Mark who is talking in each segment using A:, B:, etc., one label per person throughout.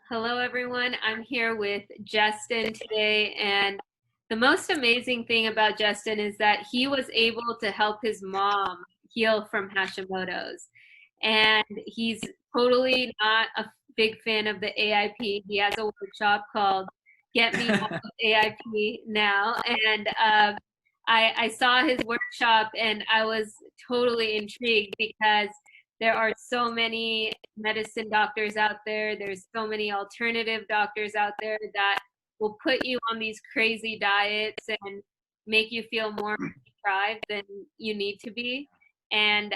A: Hello, everyone. I'm here with Justin today, and the most amazing thing about Justin is that he was able to help his mom heal from Hashimoto's. And he's totally not a big fan of the AIP. He has a workshop called Get Me Off of AIP Now. And I saw his workshop and I was totally intrigued because there are so many medicine doctors out there. There's so many alternative doctors out there that will put you on these crazy diets and make you feel more deprived than you need to be. And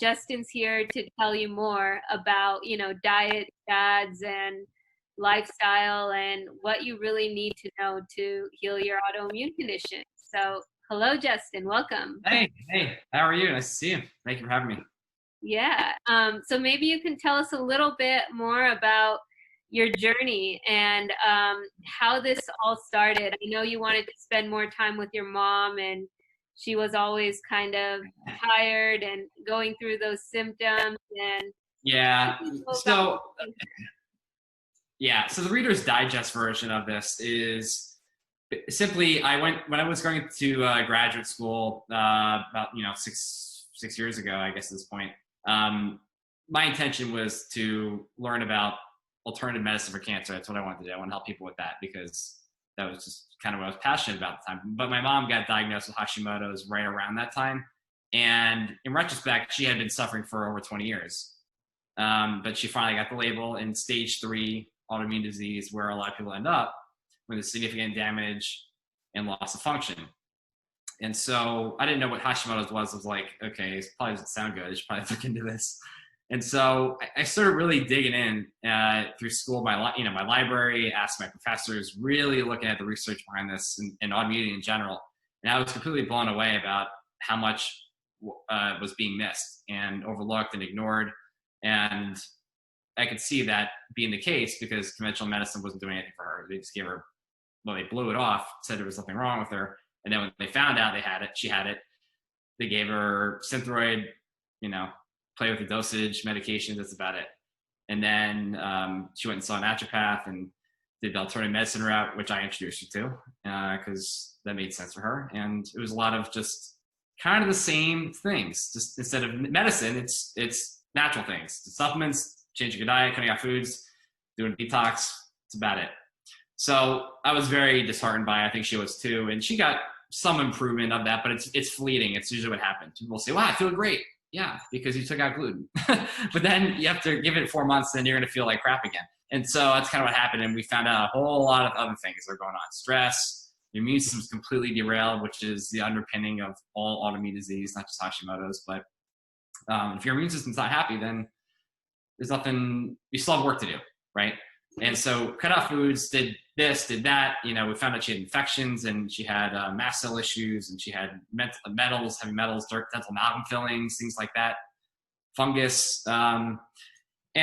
A: Justin's here to tell you more about, diet fads and lifestyle and what you really need to know to heal your autoimmune condition. So, hello, Justin. Welcome.
B: Hey, how are you? Nice to see you. Thank you for having me.
A: Yeah. So maybe you can tell us a little bit more about your journey and how this all started. I know you wanted to spend more time with your mom, and she was always kind of tired and going through those symptoms. And
B: Yeah. So so the Reader's Digest version of this is simply when I was going to graduate school about 6 years ago, I guess at this point. My intention was to learn about alternative medicine for cancer. That's what I wanted to do. I want to help people with that because that was just kind of what I was passionate about at the time. But my mom got diagnosed with Hashimoto's right around that time. And in retrospect, she had been suffering for over 20 years. But she finally got the label in stage 3 autoimmune disease, where a lot of people end up with significant damage and loss of function. And so I didn't know what Hashimoto's was. I was like, okay, it probably doesn't sound good. I should probably look into this. And so I started really digging in through school, my library, asked my professors, really looking at the research behind this and autoimmunity in general. And I was completely blown away about how much was being missed and overlooked and ignored. And I could see that being the case because conventional medicine wasn't doing anything for her. They just gave her, they blew it off, said there was something wrong with her. And then when they found out she had it, they gave her Synthroid, play with the dosage, medication, that's about it. And then she went and saw a naturopath and did the alternative medicine route, which I introduced her to because that made sense for her. And it was a lot of just kind of the same things. Just instead of medicine, it's natural things. The supplements, changing your diet, cutting out foods, doing detox, it's about it. So I was very disheartened by it. I think she was too. And she got some improvement of that, but it's fleeting. It's usually what happens. People say, wow, I feel great. Yeah, because you took out gluten. But then you have to give it 4 months, then you're going to feel like crap again. And so that's kind of what happened. And we found out a whole lot of other things that are going on. Stress, your immune system is completely derailed, which is the underpinning of all autoimmune disease, not just Hashimoto's. But if your immune system's not happy, then there's nothing, you still have work to do, right? And so cut out foods, did this, did that. We found out she had infections and she had mast cell issues and she had metals, heavy metals, dental amalgam fillings, things like that, fungus. And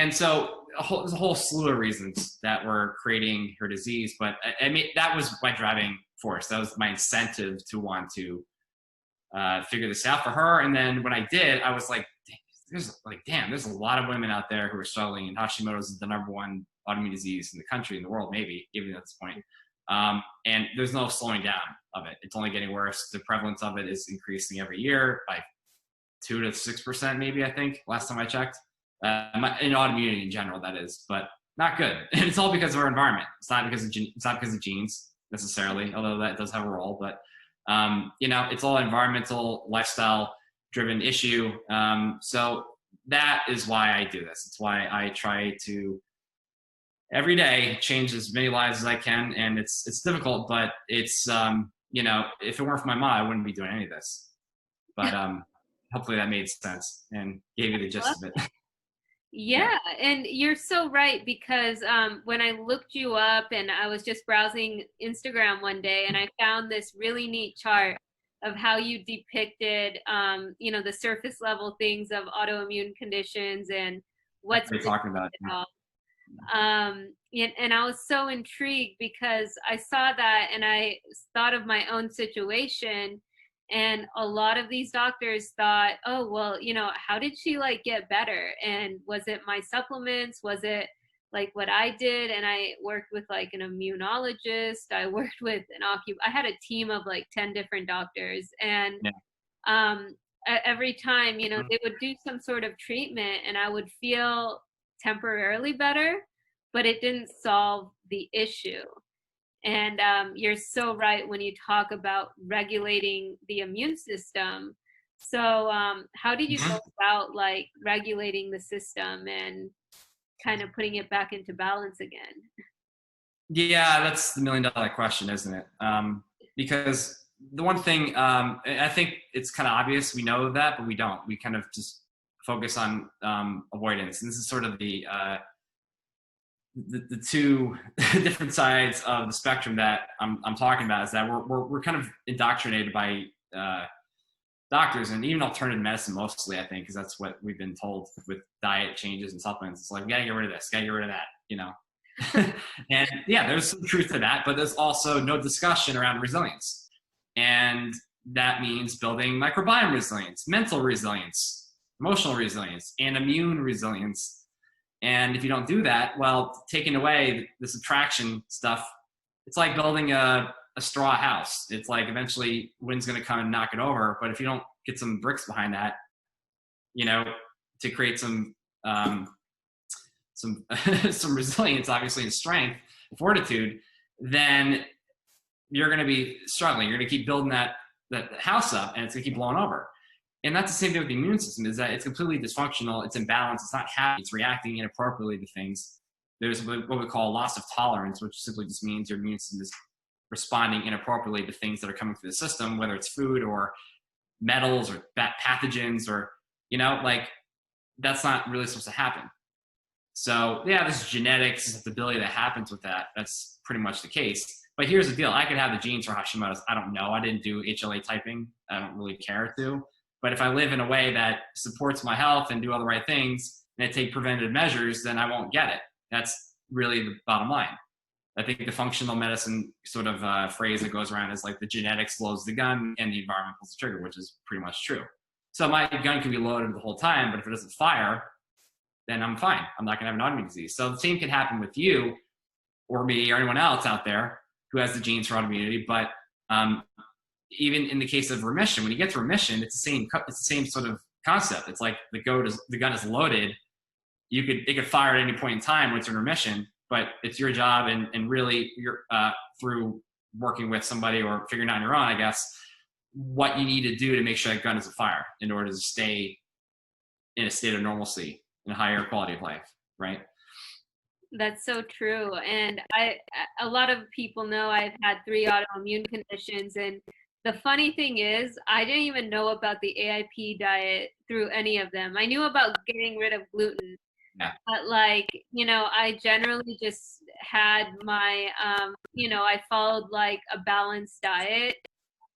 B: so there's a whole slew of reasons that were creating her disease. But I mean, that was my driving force. That was my incentive to want to figure this out for her. And then when I did, I was like, there's a lot of women out there who are struggling, and Hashimoto's is the #1 autoimmune disease in the country, in the world, maybe, even at this point. And there's no slowing down of it. It's only getting worse. The prevalence of it is increasing every year by 2 to 6%, maybe, I think, last time I checked. In autoimmunity in general, that is, but not good. And it's all because of our environment. It's not because of genes necessarily, although that does have a role, but it's all environmental, lifestyle-driven issue. So that is why I do this. It's why I try to every day change as many lives as I can, and it's difficult, but it's if it weren't for my mom, I wouldn't be doing any of this. But hopefully that made sense and gave you the gist of it.
A: Yeah, and you're so right because when I looked you up and I was just browsing Instagram one day and I found this really neat chart of how you depicted, the surface level things of autoimmune conditions and what's
B: what are you talking about?
A: And I was so intrigued because I saw that and I thought of my own situation. And a lot of these doctors thought, oh, well, how did she get better? And was it my supplements? Was it like what I did, and I worked with like an immunologist. I worked with I had a team of like 10 different doctors, and
B: Yeah.
A: um, every time, they would do some sort of treatment and I would feel temporarily better, but it didn't solve the issue. And you're so right when you talk about regulating the immune system. So how did you go
B: Mhm.
A: about like regulating the system and kind of putting it back into balance again?
B: Yeah, that's the $1 million question, isn't it? Because the one thing, I think it's kind of obvious we know that, but we don't. We kind of just focus on avoidance, and this is sort of the two different sides of the spectrum that I'm talking about. Is that we're kind of indoctrinated by doctors and even alternative medicine mostly, I think, because that's what we've been told with diet changes and supplements. It's like, we gotta get rid of this, gotta get rid of that. And yeah, there's some truth to that, but there's also no discussion around resilience. And that means building microbiome resilience, mental resilience, emotional resilience, and immune resilience. And if you don't do that, well, taking away the subtraction stuff, it's like building a straw house. It's like eventually wind's going to come and knock it over. But if you don't get some bricks behind that, to create some some resilience, obviously, and strength and fortitude, then you're going to be struggling. You're going to keep building that house up, and it's going to keep blowing over. And that's the same thing with the immune system, is that it's completely dysfunctional. It's imbalanced. It's not happy. It's reacting inappropriately to things. There's what we call loss of tolerance, which simply just means your immune system is responding inappropriately to things that are coming through the system, whether it's food or metals or pathogens or, that's not really supposed to happen. So yeah, there's genetic susceptibility that happens with that. That's pretty much the case. But here's the deal. I could have the genes for Hashimoto's. I don't know. I didn't do HLA typing. I don't really care to. But if I live in a way that supports my health and do all the right things and I take preventative measures, then I won't get it. That's really the bottom line. I think the functional medicine sort of phrase that goes around is like the genetics loads the gun and the environment pulls the trigger, which is pretty much true. So my gun can be loaded the whole time, but if it doesn't fire, then I'm fine. I'm not going to have an autoimmune disease. So the same can happen with you or me or anyone else out there who has the genes for autoimmunity. But even in the case of remission, when you get to remission, it's the same sort of concept. It's like the gun is loaded. It could fire at any point in time when it's in remission, but it's your job and really you're through working with somebody or figuring out on your own, I guess, what you need to do to make sure that gun doesn't fire in order to stay in a state of normalcy and a higher quality of life, right?
A: That's so true. And a lot of people know I've had 3 autoimmune conditions. And the funny thing is, I didn't even know about the AIP diet through any of them. I knew about getting rid of gluten.
B: Yeah.
A: But I generally just had my, I followed like a balanced diet,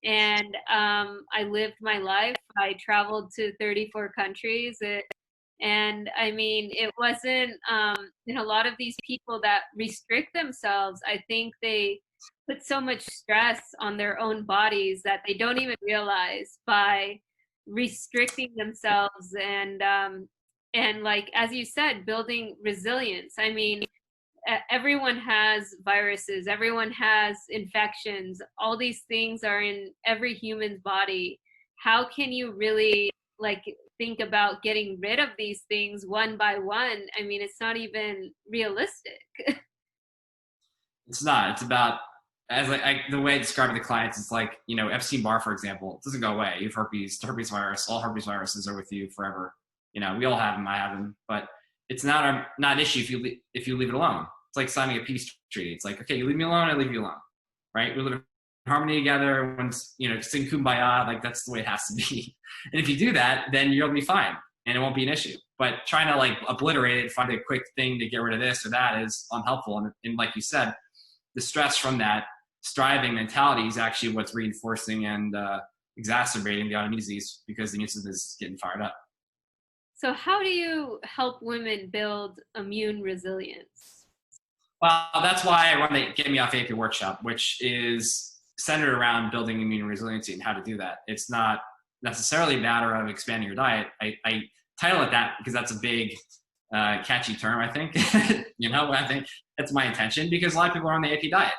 A: and I lived my life. I traveled to 34 countries. And I mean, it wasn't, a lot of these people that restrict themselves, I think they put so much stress on their own bodies that they don't even realize by restricting themselves and like, as you said, building resilience. I mean, everyone has viruses, everyone has infections, all these things are in every human's body. How can you really like think about getting rid of these things one by one? I mean, it's not even realistic.
B: It's not. It's about, as the way I describe it to clients, it's like, Epstein-Barr, for example, it doesn't go away. You have herpes, the herpes virus, all herpes viruses are with you forever. We all have them. I have them, but it's not an issue if you leave it alone. It's like signing a peace treaty. It's like, okay, you leave me alone, I leave you alone, right? We live in harmony together. Everyone's, sing kumbaya. Like that's the way it has to be. And if you do that, then you'll be fine, and it won't be an issue. But trying to like obliterate it, find a quick thing to get rid of this or that is unhelpful. And like you said, the stress from that striving mentality is actually what's reinforcing and exacerbating the autoimmune disease because the immune system is getting fired up.
A: So how do you help women build immune resilience?
B: Well, that's why I run the Get Me Off AP workshop, which is centered around building immune resiliency and how to do that. It's not necessarily a matter of expanding your diet. I title it that because that's a big catchy term, I think. I think that's my intention, because a lot of people are on the AP diet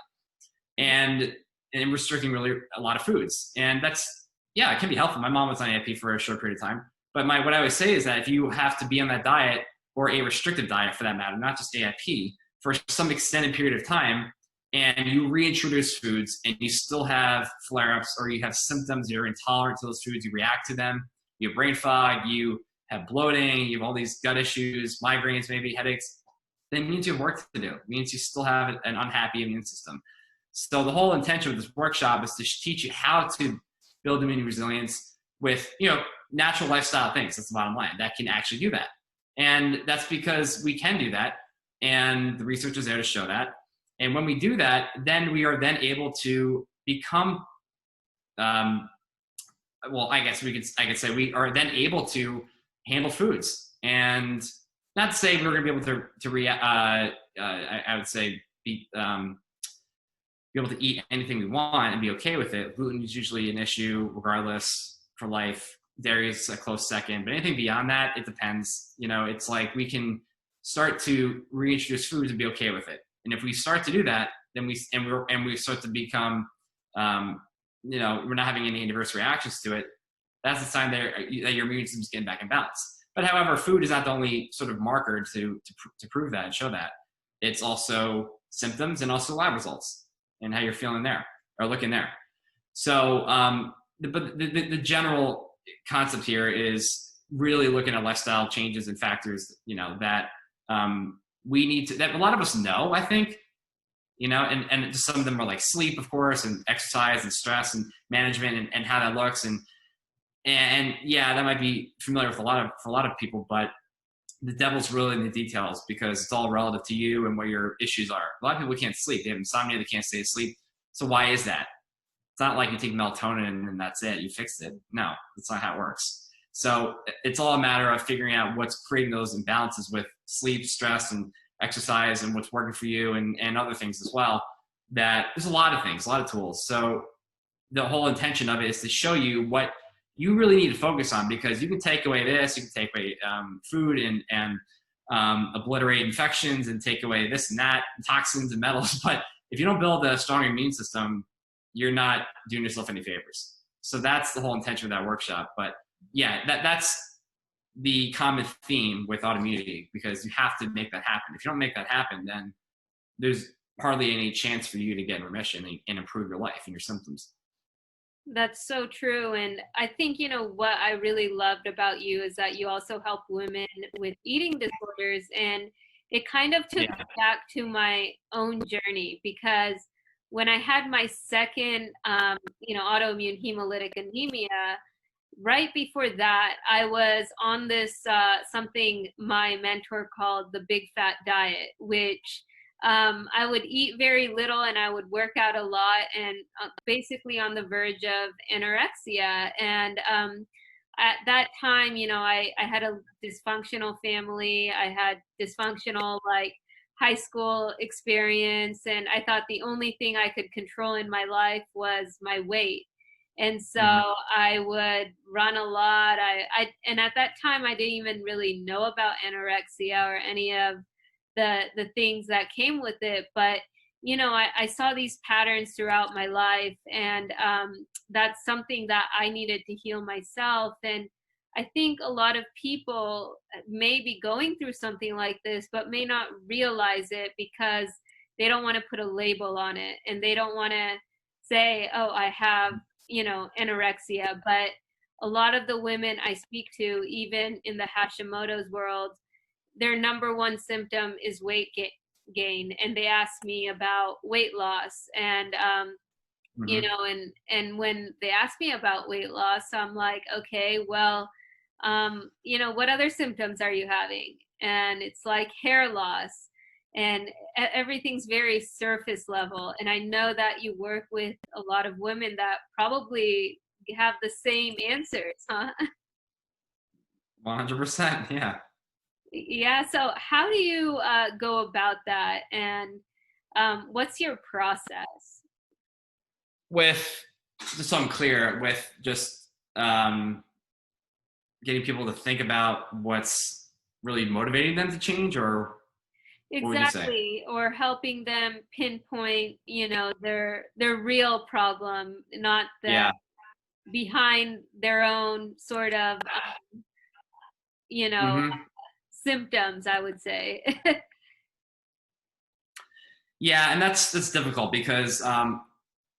B: and restricting really a lot of foods. And that's, yeah, it can be helpful. My mom was on AP for a short period of time. But what I always say is that if you have to be on that diet, or a restrictive diet for that matter, not just AIP, for some extended period of time, and you reintroduce foods and you still have flare-ups, or you have symptoms, you're intolerant to those foods, you react to them, you have brain fog, you have bloating, you have all these gut issues, migraines, maybe headaches, then it means you have work to do. It means you still have an unhappy immune system. So the whole intention of this workshop is to teach you how to build immune resilience with, natural lifestyle things. That's the bottom line. That can actually do that. And that's because we can do that. And the research is there to show that. And when we do that, then we are then able to become, I could say we are then able to handle foods. And not to say we're going to be able to react, I would say be able to eat anything we want and be okay with it. Gluten is usually an issue regardless for life. Dairy is a close second, but anything beyond that, it depends. It's like we can start to reintroduce foods and be okay with it. And if we start to do that, then we start to become, we're not having any adverse reactions to it. That's the sign that your immune system is getting back in balance. But however, food is not the only sort of marker to prove that and show that. It's also symptoms and also lab results and how you're feeling there or looking there. So, but the general concept here is really looking at lifestyle changes and factors, that we need to, that a lot of us know, I think, and some of them are like sleep, of course, and exercise and stress and management and how that looks. And yeah, that might be familiar for a lot of people, but the devil's really in the details, because it's all relative to you and what your issues are. A lot of people can't sleep. They have insomnia. They can't stay asleep. So why is that? It's not like you take melatonin and that's it. You fixed it. No, that's not how it works. So it's all a matter of figuring out what's creating those imbalances with sleep, stress, and exercise, and what's working for you, and other things as well. That there's a lot of things, a lot of tools. So the whole intention of it is to show you what you really need to focus on, because you can take away this, you can take away food and obliterate infections, and take away this and that, and toxins and metals. But if you don't build a strong immune system, you're not doing yourself any favors. So that's the whole intention of that workshop. But yeah, that's the common theme with autoimmunity, because you have to make that happen. If you don't make that happen, then there's hardly any chance for you to get in remission and improve your life and your symptoms.
A: That's so true. And I think, what I really loved about you is that you also help women with eating disorders. And it kind of took me back to my own journey, because when I had my second, autoimmune hemolytic anemia, right before that, I was on this, something my mentor called the big fat diet, which I would eat very little and I would work out a lot, and basically on the verge of anorexia. And at that time, I had a dysfunctional family. I had dysfunctional high school experience, and I thought the only thing I could control in my life was my weight. And so I would run a lot. And at that time I didn't even really know about anorexia or any of the things that came with it. But I saw these patterns throughout my life, and that's something that I needed to heal myself. And I think a lot of people may be going through something like this, but may not realize it, because they don't want to put a label on it, and they don't want to say, oh, I have, anorexia. But a lot of the women I speak to, even in the Hashimoto's world, their number one symptom is weight gain. And they ask me about weight loss. And, and when they ask me about weight loss, I'm like, okay, well, what other symptoms are you having? And it's like hair loss, and everything's very surface level. And I know that you work with a lot of women that probably have the same answers, huh?
B: 100%, yeah.
A: Yeah. So how do you go about that? And what's your process?
B: Just so I'm clear, with just getting people to think about what's really motivating them to change, or what would you say?
A: Exactly, or helping them pinpoint, their real problem, not the
B: Yeah.
A: behind their own sort of, you know,
B: Hmm.
A: symptoms, I would say.
B: Yeah, and that's difficult because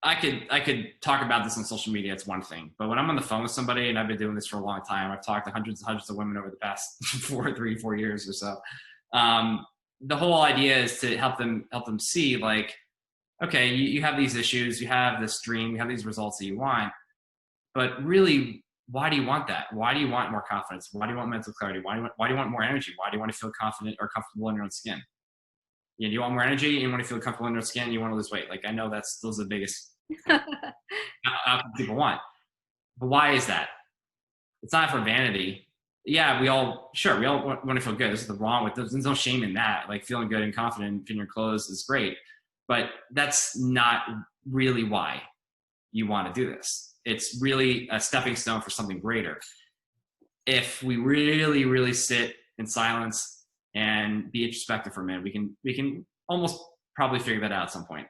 B: I could talk about this on social media. It's one thing, but when I'm on the phone with somebody, and I've been doing this for a long time, I've talked to hundreds and hundreds of women over the past 4 years or so. The whole idea is to help them see, like, okay, you have these issues, you have this dream, you have these results that you want, but really, why do you want that? Why do you want more confidence? Why do you want mental clarity? Why do you want more energy? Why do you want to feel confident or comfortable in your own skin? You know, you want more energy, you want to feel comfortable in your skin, you want to lose weight. Like, I know those are the biggest outcome people want. But why is that? It's not for vanity. Yeah, we all want to feel good. There's nothing wrong with this. There's no shame in that. Like, feeling good and confident in your clothes is great. But that's not really why you want to do this. It's really a stepping stone for something greater. If we really, really sit in silence and be introspective for a minute, we can almost probably figure that out at some point.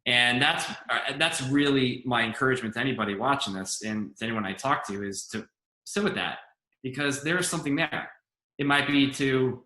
B: And that's really my encouragement to anybody watching this, and to anyone I talk to, is to sit with that, because there's something there. It might be to,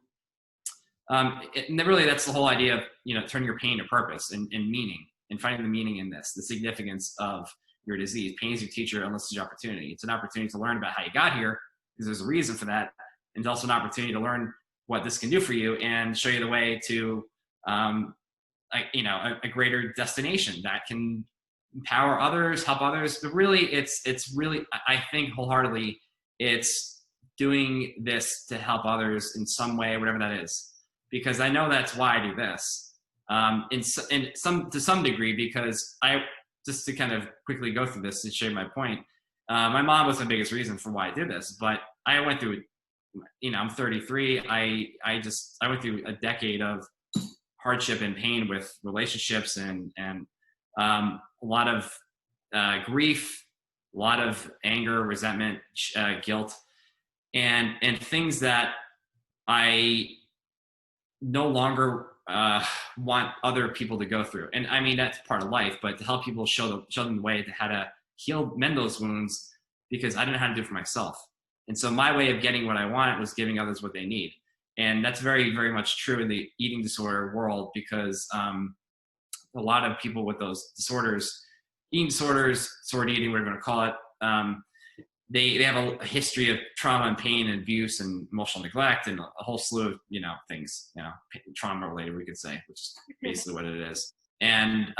B: and really that's the whole idea of, turning your pain to purpose and meaning, and finding the meaning in this, the significance of your disease. Pain is your teacher, unless it's your opportunity. It's an opportunity to learn about how you got here, because there's a reason for that, and it's also an opportunity to learn what this can do for you and show you the way to, a greater destination that can empower others, help others. But really, it's really, I think wholeheartedly, it's doing this to help others in some way, whatever that is, because I know that's why I do this. To some degree, because just to kind of quickly go through this to show you my point, my mom was the biggest reason for why I did this. But I went through, I'm 33. I went through a decade of hardship and pain with relationships, and a lot of grief, a lot of anger, resentment, guilt, and things that I no longer want other people to go through. And I mean, that's part of life, but to help people, show them the way to how to mend those wounds, because I didn't know how to do it for myself. And so my way of getting what I want was giving others what they need. And that's very, very much true in the eating disorder world, because a lot of people with those disorders, eating disorders, disordered eating, whatever you want to call it, they have a history of trauma and pain and abuse and emotional neglect and a whole slew of things, trauma related, we could say, which is basically what it is. And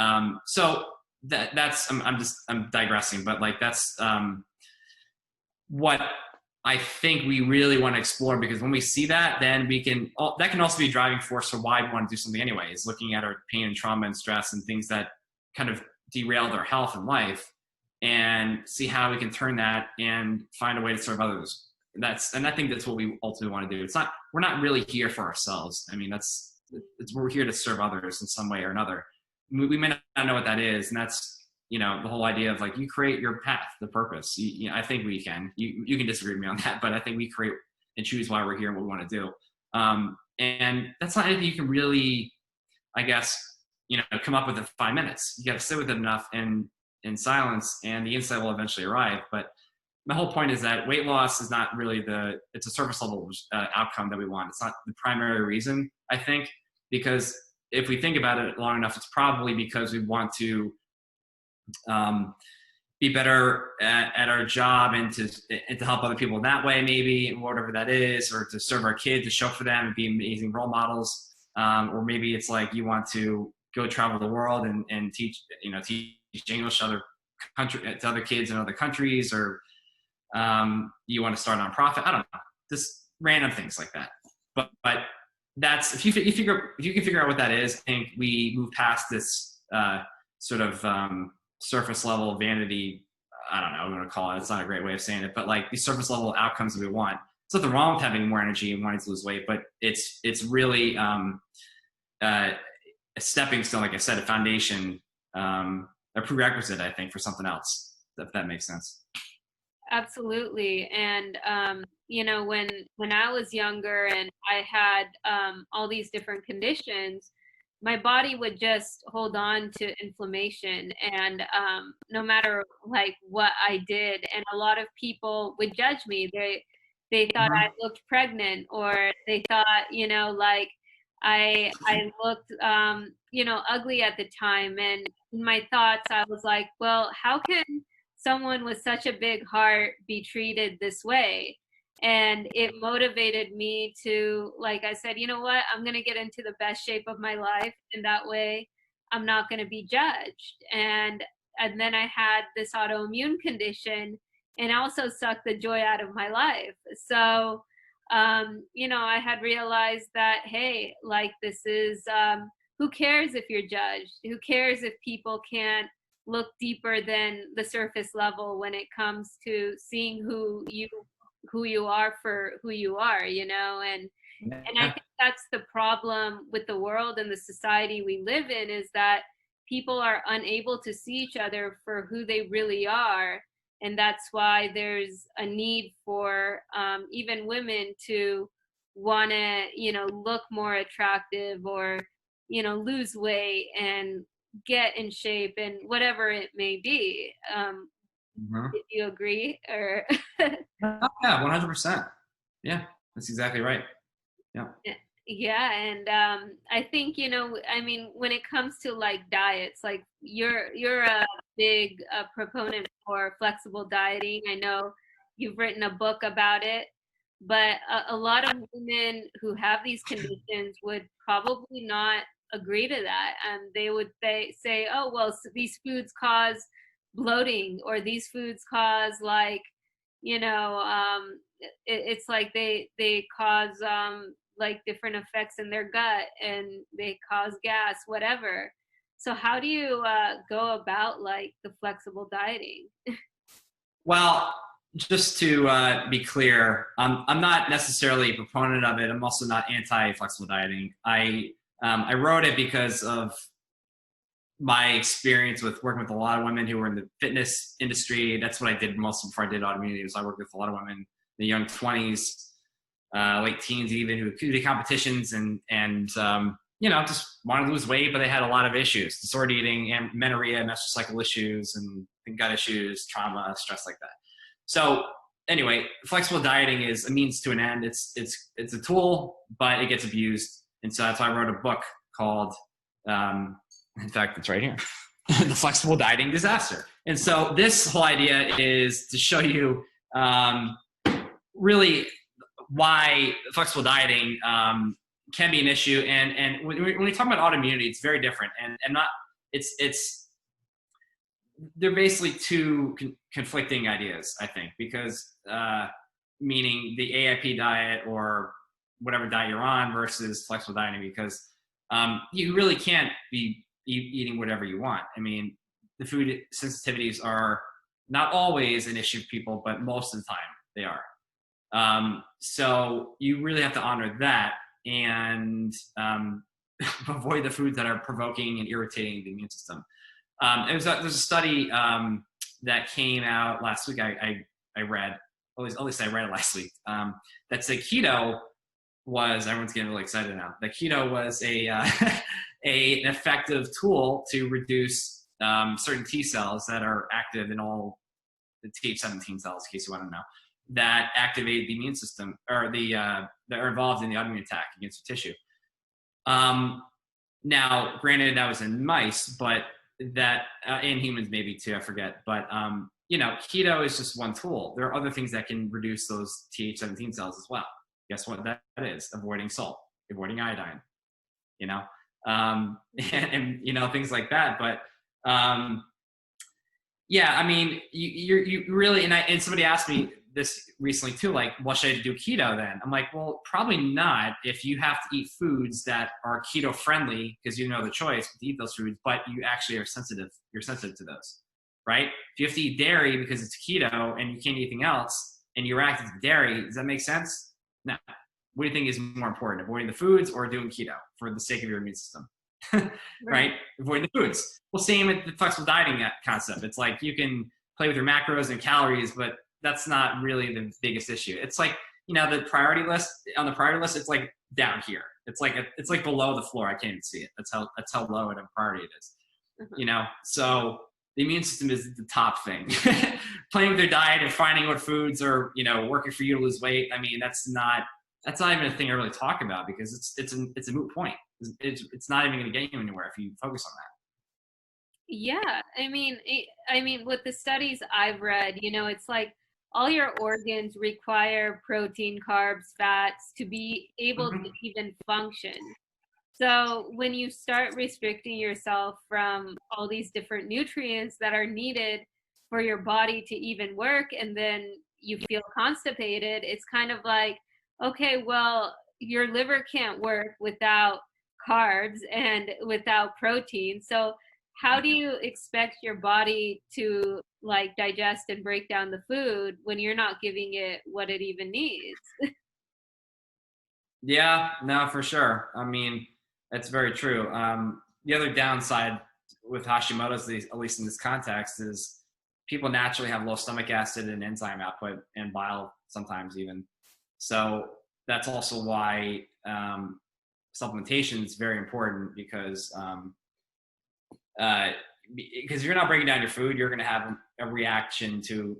B: so that's I'm digressing, but like that's what I think we really want to explore, because when we see that, then that can also be a driving force for why we want to do something anyway, is looking at our pain and trauma and stress and things that kind of derailed our health and life, and see how we can turn that and find a way to serve others. And I think that's what we ultimately want to do. We're not really here for ourselves. I mean, we're here to serve others in some way or another. We may not know what that is, and that's, the whole idea of, like, you create your path, the purpose. I think we can. You can disagree with me on that, but I think we create and choose why we're here and what we want to do. And that's not anything you can really, I guess, come up with in 5 minutes. You got to sit with it enough and in silence, and the insight will eventually arrive. But my whole point is that weight loss is not really it's a surface level outcome that we want. It's not the primary reason, I think, because if we think about it long enough, it's probably because we want to be better at our job, and to help other people in that way, maybe, whatever that is, or to serve our kids, to show for them and be amazing role models. Or maybe it's like you want to go travel the world and teach English to other kids in other countries, or you want to start a nonprofit. I don't know, just random things like that. But that's, if you can figure out what that is, I think we move past this sort of surface level vanity. I don't know what I'm going to call it. It's not a great way of saying it, but like these surface level outcomes that we want. There's nothing wrong with having more energy and wanting to lose weight, but it's really a stepping stone, like I said, a foundation, a prerequisite, I think, for something else, if that makes sense.
A: Absolutely. And when I was younger and I had all these different conditions, my body would just hold on to inflammation, and no matter like what I did, and a lot of people would judge me. They thought I
B: Mhm.
A: looked pregnant, or they thought, like I looked ugly at the time. And in my thoughts I was like, well, how can someone with such a big heart be treated this way? And it motivated me to, like I said, you know what, I'm going to get into the best shape of my life, and that way I'm not going to be judged. And then I had this autoimmune condition, and also sucked the joy out of my life. So I had realized that, hey, like, this is who cares if you're judged? Who cares if people can't look deeper than the surface level when it comes to seeing who you are for who you are, and I
B: Yeah.
A: think that's the problem with the world and the society we live in, is that people are unable to see each other for who they really are. And that's why there's a need for even women to want to, look more attractive, or, lose weight and get in shape, and whatever it may be.
B: Mhm.
A: If you agree, or
B: Oh, yeah, 100%. Yeah, that's exactly right. Yeah.
A: yeah. And I think, I mean, when it comes to like diets, like you're a big proponent for flexible dieting. I know you've written a book about it, but a lot of women who have these conditions would probably not agree to that. They would say, oh, well, these foods cause bloating, or these foods cause, like, it's like they cause like different effects in their gut, and they cause gas, whatever. So how do you go about like the flexible dieting?
B: Well, just to be clear, I'm not necessarily a proponent of it. I'm also not anti-flexible dieting. I wrote it because of my experience with working with a lot of women who were in the fitness industry. That's what I did most before I did autoimmunity. Was I worked with a lot of women in the young 20s, late teens, even, who did competitions and just wanted to lose weight, but they had a lot of issues: disordered eating, amenorrhea, menstrual cycle issues, and gut issues, trauma, stress, like that. So anyway, flexible dieting is a means to an end. It's a tool, but it gets abused, and so that's why I wrote a book called, in fact, it's right here, The Flexible Dieting Disaster. And so this whole idea is to show you really why flexible dieting can be an issue. And when we talk about autoimmunity, it's very different. And not it's they're basically two conflicting ideas, I think, because meaning the AIP diet or whatever diet you're on versus flexible dieting, because you really can't be eating whatever you want. I mean, the food sensitivities are not always an issue for people, but most of the time they are. So you really have to honor that, and avoid the foods that are provoking and irritating the immune system. There's a study that came out last week. I read, at least I read it last week. That said keto was, everyone's getting really excited now. That keto was an effective tool to reduce certain T cells that are active in all the Th17 cells, in case you want to know, that activate the immune system, or that are involved in the autoimmune attack against the tissue. Now, granted, that was in mice, but that in humans maybe too, I forget. But keto is just one tool. There are other things that can reduce those Th17 cells as well. Guess what that is? Avoiding salt, avoiding iodine, and things like that. But yeah, I mean, you really, and somebody asked me this recently too, like, well, should I do keto then? I'm like, well, probably not if you have to eat foods that are keto friendly, because you know the choice to eat those foods, but you actually are sensitive. You're sensitive to those, right? If you have to eat dairy because it's keto and you can't eat anything else, and you're reacting to dairy, does that make sense? No. What do you think is more important, avoiding the foods or doing keto for the sake of your immune system? Right? Avoiding the foods. Well, same with the flexible dieting concept. It's like you can play with your macros and calories, but that's not really the biggest issue. It's like, you know, the priority list, on the priority list, it's like down here. It's like below the floor. I can't even see it. That's how low of a priority it is. You know, so the immune system is the top thing. Playing with your diet and finding what foods are, you know, working for you to lose weight. I mean, that's not even a thing I really talk about, because it's a moot point. It's not even going to get you anywhere if you focus on that.
A: Yeah, I mean, with the studies I've read, you know, it's like all your organs require protein, carbs, fats to be able to even function. So when you start restricting yourself from all these different nutrients that are needed for your body to even work, and then you feel constipated, it's kind of like, okay, well, your liver can't work without carbs and without protein. So how do you expect your body to like digest and break down the food when you're not giving it what it even needs?
B: Yeah, no, for sure. I mean, that's very true. The other downside with Hashimoto's, at least in this context, is people naturally have low stomach acid and enzyme output and bile sometimes even. So that's also why supplementation is very important, because if you're not breaking down your food, you're going to have a reaction to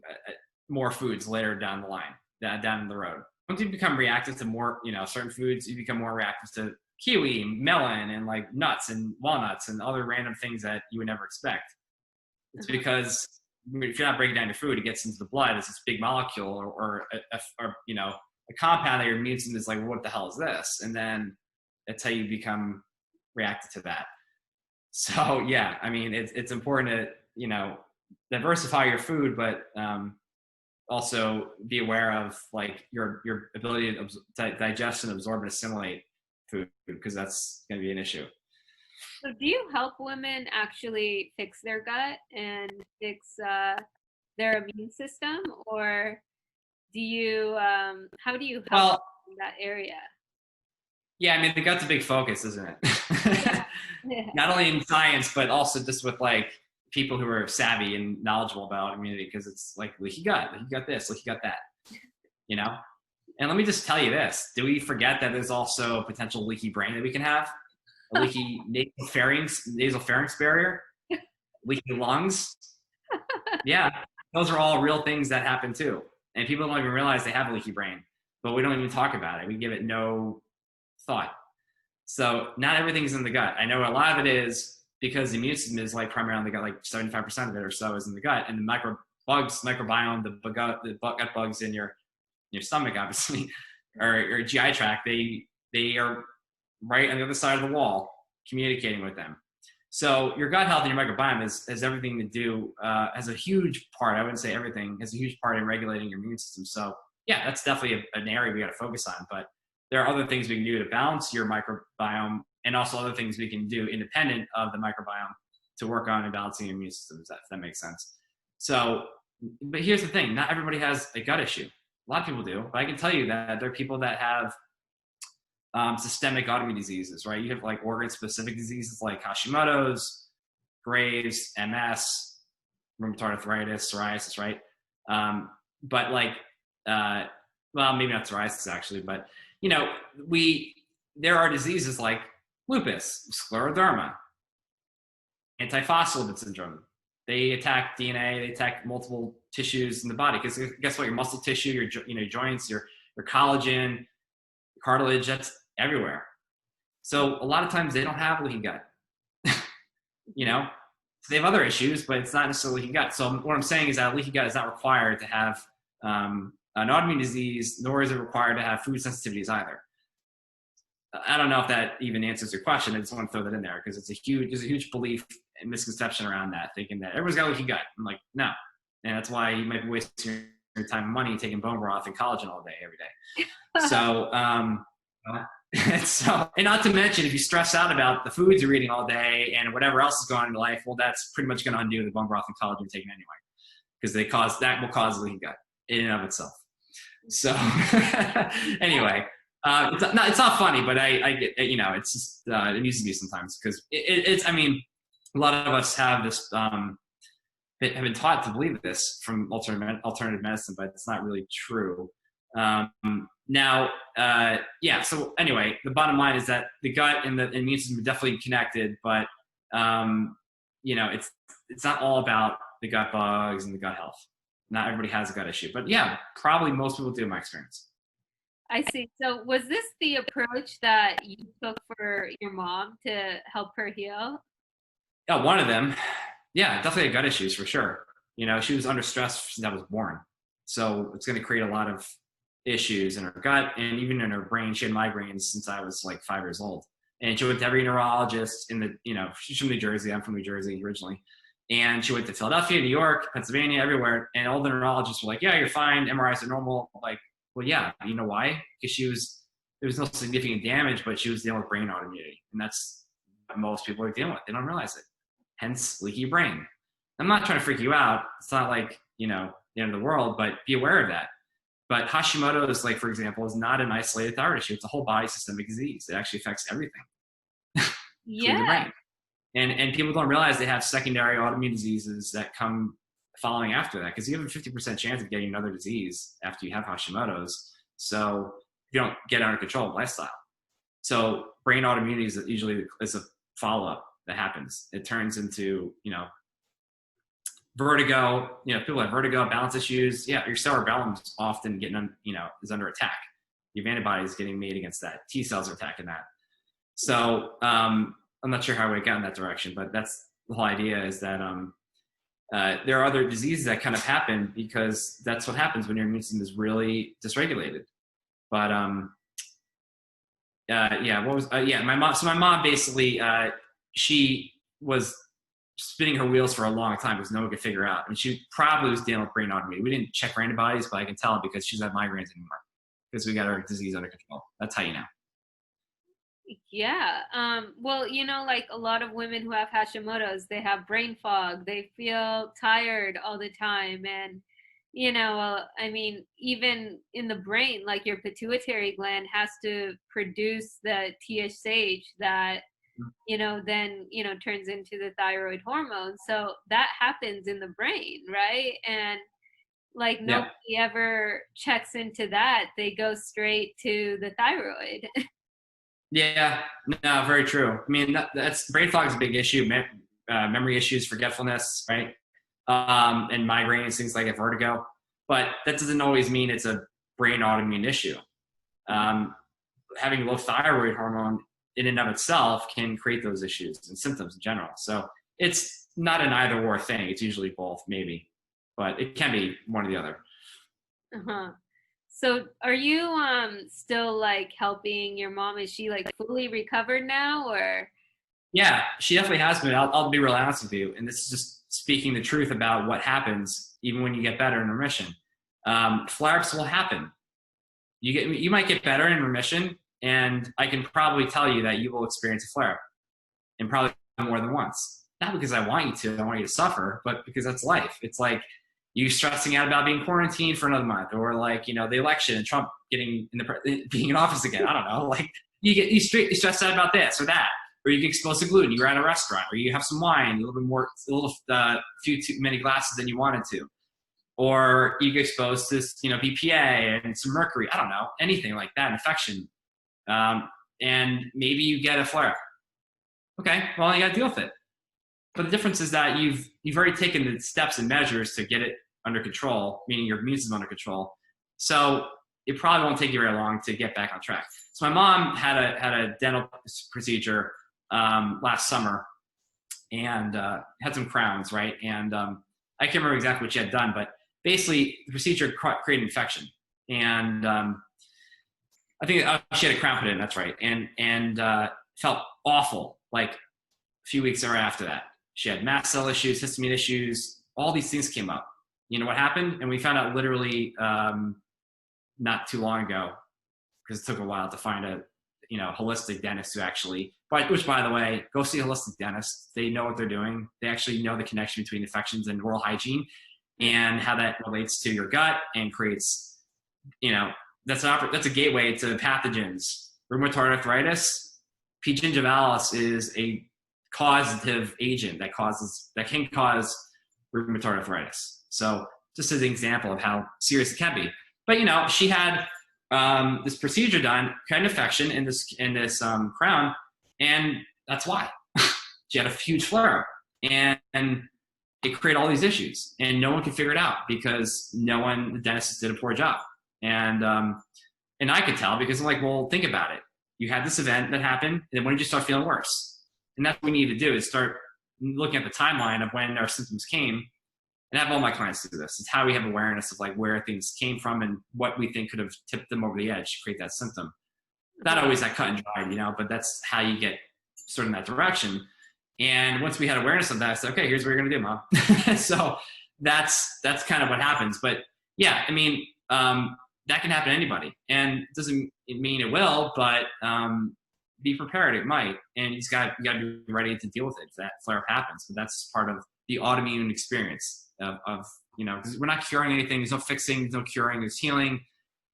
B: more foods later down the line, down the road. Once you become reactive to more, you know, certain foods, you become more reactive to kiwi, melon, and like nuts and walnuts and other random things that you would never expect. It's because if you're not breaking down your food, it gets into the blood as this big molecule or you know, a compound that your immune system is like, what the hell is this? And then that's how you become reactive to that. So yeah, I mean, it's important to, you know, diversify your food, but also be aware of like your ability to digest and absorb and assimilate food, because that's going to be an issue.
A: So do you help women actually fix their gut and fix their immune system, or do you how do you help in that area?
B: Yeah, I mean, the gut's a big focus, isn't it?
A: Yeah.
B: Not only in science, but also just with like people who are savvy and knowledgeable about immunity, because it's like leaky gut this, leaky gut that, you know? And let me just tell you this, do we forget that there's also a potential leaky brain that we can have? A leaky nasal pharynx barrier, leaky lungs. Yeah, those are all real things that happen too. And people don't even realize they have a leaky brain, but we don't even talk about it. We give it no thought. So not everything's in the gut. I know a lot of it is because the immune system is like primarily in the gut, like 75% of it or so is in the gut, and the microbiome, the gut bugs in your stomach, obviously, or your GI tract, they are right on the other side of the wall communicating with them. So your gut health and your microbiome has everything to do, has a huge part, I wouldn't say everything, has a huge part in regulating your immune system. So yeah, that's definitely an area we got to focus on, but there are other things we can do to balance your microbiome, and also other things we can do independent of the microbiome to work on and balancing your immune system, if that makes sense. So, but here's the thing, not everybody has a gut issue. A lot of people do, but I can tell you that there are people that have systemic autoimmune diseases, right? You have like organ-specific diseases like Hashimotos, Graves, MS, rheumatoid arthritis, psoriasis, right? But like, well, maybe not psoriasis actually, but you know, there are diseases like lupus, scleroderma, antiphospholipid syndrome. They attack DNA, they attack multiple tissues in the body, because guess what? Your muscle tissue, your joints, your collagen, cartilage, that's everywhere. So a lot of times they don't have leaky gut. You know, so they have other issues, but it's not necessarily leaky gut. So what I'm saying is that leaky gut is not required to have an autoimmune disease, nor is it required to have food sensitivities either. I don't know if that even answers your question. I just want to throw that in there because there's a huge belief and misconception around that, thinking that everyone's got leaky gut. I'm like, no. And that's why you might be wasting your time and money taking bone broth and collagen all day, every day. So, and not to mention, if you stress out about the foods you're eating all day and whatever else is going on in your life, well, that's pretty much going to undo the bone broth and collagen you're taking anyway, because that will cause leaky gut in and of itself. So anyway, it's not funny, but I get, you know, it's just, it needs to be sometimes, because it's, I mean, a lot of us have this have been taught to believe this from alternative medicine, but it's not really true. Yeah. So anyway, the bottom line is that the gut and the immune system are definitely connected, but it's not all about the gut bugs and the gut health. Not everybody has a gut issue, but yeah, probably most people do in my experience.
A: I see. So was this the approach that you took for your mom to help her heal?
B: Yeah, one of them. Yeah, definitely had gut issues for sure. She was under stress since I was born. So it's going to create a lot of issues in her gut and even in her brain. She had migraines since I was like 5 years old. And she went to every neurologist she's from New Jersey. I'm from New Jersey originally. And she went to Philadelphia, New York, Pennsylvania, everywhere. And all the neurologists were like, yeah, you're fine. MRIs are normal. Like, well, yeah, you know why? Because there was no significant damage, but she was dealing with brain autoimmunity. And that's what most people are dealing with. They don't realize it. Hence, leaky brain. I'm not trying to freak you out. It's not like, the end of the world, but be aware of that. But Hashimoto's, like, for example, is not an isolated thyroid issue. It's a whole body systemic disease. It actually affects everything, including the brain. And people don't realize they have secondary autoimmune diseases that come following after that, because you have a 50% chance of getting another disease after you have Hashimoto's. So if you don't get under control, lifestyle. So brain autoimmunity is usually a follow-up that happens. It turns into, vertigo. People have vertigo, balance issues. Yeah, your cerebellum is often is under attack. You have antibodies getting made against that. T cells are attacking that. So I'm not sure how I would get in that direction, but that's the whole idea, is that there are other diseases that kind of happen because that's what happens when your immune system is really dysregulated. But my mom. So my mom basically, she was spinning her wheels for a long time because no one could figure out. And she probably was dealing with brain autoimmunity. We didn't check her antibodies, but I can tell because she doesn't have migraines anymore because we got her disease under control. That's how you know.
A: Yeah. Well, like a lot of women who have Hashimoto's, they have brain fog. They feel tired all the time. And, even in the brain, like your pituitary gland has to produce the TSH that, then, turns into the thyroid hormone. So that happens in the brain, right? And like nobody ever checks into that. They go straight to the thyroid.
B: Yeah, no, very true. I mean, that's brain fog is a big issue. Memory issues, forgetfulness, right? And migraines, things like vertigo. But that doesn't always mean it's a brain autoimmune issue. Having low thyroid hormone in and of itself can create those issues and symptoms in general. So it's not an either or thing. It's usually both, maybe, but it can be one or the other.
A: Uh-huh. So are you still like helping your mom? Is she like fully recovered now, or?
B: Yeah, she definitely has been. I'll be real honest with you. And this is just speaking the truth about what happens even when you get better in remission. Flare-ups will happen. You might get better in remission, and I can probably tell you that you will experience a flare-up, and probably more than once. Not because I want you to, I want you to suffer, but because that's life. It's like you stressing out about being quarantined for another month, or like, the election and Trump being in office again. I don't know. Like you stressed out about this or that, or you get exposed to gluten. You're at a restaurant, or you have some wine, few too many glasses than you wanted to, or you get exposed to BPA and some mercury. I don't know, anything like that, infection, and maybe you get a flare. Okay, well, you got to deal with it. But the difference is that you've already taken the steps and measures to get it under control, meaning your immune system under control. So it probably won't take you very long to get back on track. So my mom had a dental procedure last summer, and had some crowns, right? And I can't remember exactly what she had done, but basically the procedure created infection, and I think she had a crown put in. That's right, and felt awful. Like a few weeks after that, she had mast cell issues, histamine issues. All these things came up. You know what happened? And we found out literally not too long ago, because it took a while to find a holistic dentist who actually, which by the way, go see a holistic dentist. They know what they're doing. They actually know the connection between infections and oral hygiene and how that relates to your gut and creates, that's a gateway to pathogens. Rheumatoid arthritis, P. gingivalis is a causative agent that can cause rheumatoid arthritis. So just as an example of how serious it can be. But she had this procedure done, kind of infection in this crown, and that's why she had a huge flare-up, and it created all these issues, and no one could figure it out because the dentist did a poor job, and I could tell because I'm like, well, think about it. You had this event that happened, and then when did you start feeling worse? And that's what we need to do is start looking at the timeline of when our symptoms came. And I have all my clients do this. It's how we have awareness of like where things came from and what we think could have tipped them over the edge to create that symptom. Not always that cut and dried, but that's how you get sort of in that direction. And once we had awareness of that, I said, okay, here's what you're going to do, Mom. So that's kind of what happens. But yeah, I mean, that can happen to anybody, and it doesn't mean it will, but be prepared. It might, and you got to be ready to deal with it if that flare-up happens. But that's part of the autoimmune experience of because we're not curing anything. There's no fixing. There's no curing. There's healing.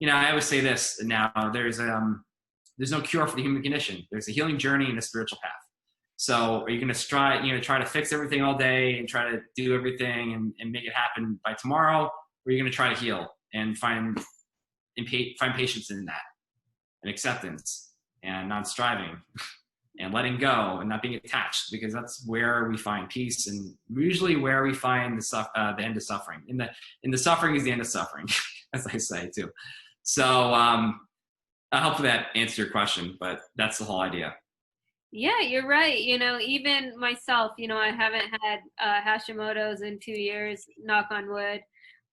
B: I always say this now. There's no cure for the human condition. There's a healing journey and a spiritual path. So are you going to try to fix everything all day and try to do everything and make it happen by tomorrow? Or are you going to try to heal and find patience in that, and acceptance, and non-striving, and letting go, and not being attached, because that's where we find peace, and usually where we find the end of suffering. In the suffering is the end of suffering, as I say too. So I hope that answered your question, but that's the whole idea.
A: Yeah, you're right. Even myself, I haven't had Hashimoto's in 2 years, knock on wood,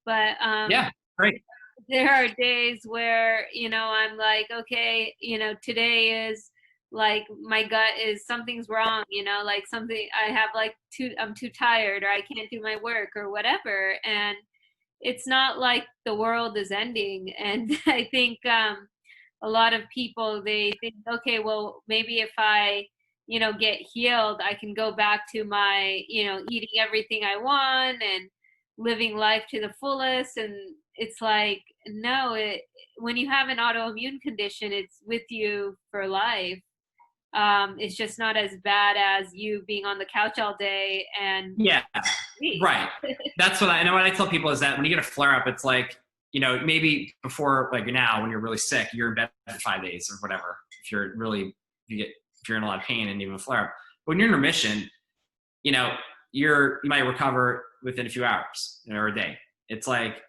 A: but
B: yeah, great.
A: There are days where, I'm like, okay, today is like my gut is something's wrong, like something I have like I'm too tired, or I can't do my work or whatever. And it's not like the world is ending. And I think a lot of people, they think, okay, well, maybe if I, get healed, I can go back to my, eating everything I want and living life to the fullest. And it's like, no, when you have an autoimmune condition, it's with you for life. It's just not as bad as you being on the couch all day and
B: right. That's what I tell people is that when you get a flare up, it's like, maybe before, like now, when you're really sick, you're in bed for 5 days or whatever. If you're in a lot of pain and even a flare up, when you're in remission, you might recover within a few hours or a day. It's like,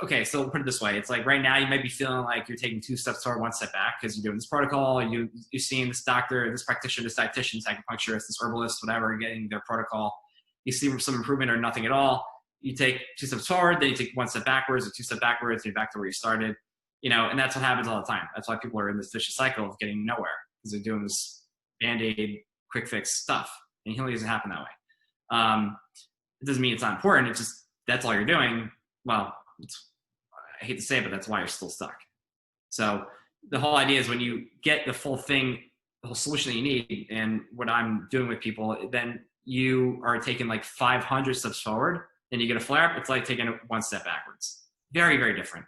B: okay, so put it this way. It's like right now you might be feeling like you're taking 2 steps forward, 1 step back because you're doing this protocol, you're seeing this doctor, this practitioner, this dietitian, this acupuncturist, this herbalist, whatever, getting their protocol. You see some improvement or nothing at all. You take 2 steps forward, then you take 1 step backwards or 2 steps backwards, and you're back to where you started. And that's what happens all the time. That's why people are in this vicious cycle of getting nowhere because they're doing this Band-Aid, quick fix stuff. And healing doesn't happen that way. It doesn't mean it's not important. It's just, that's all you're doing. Well, I hate to say it, but that's why you're still stuck. So the whole idea is when you get the full thing, the whole solution that you need, and what I'm doing with people, then you are taking like 500 steps forward, then you get a flare up. It's like taking 1 step backwards. Very, very different.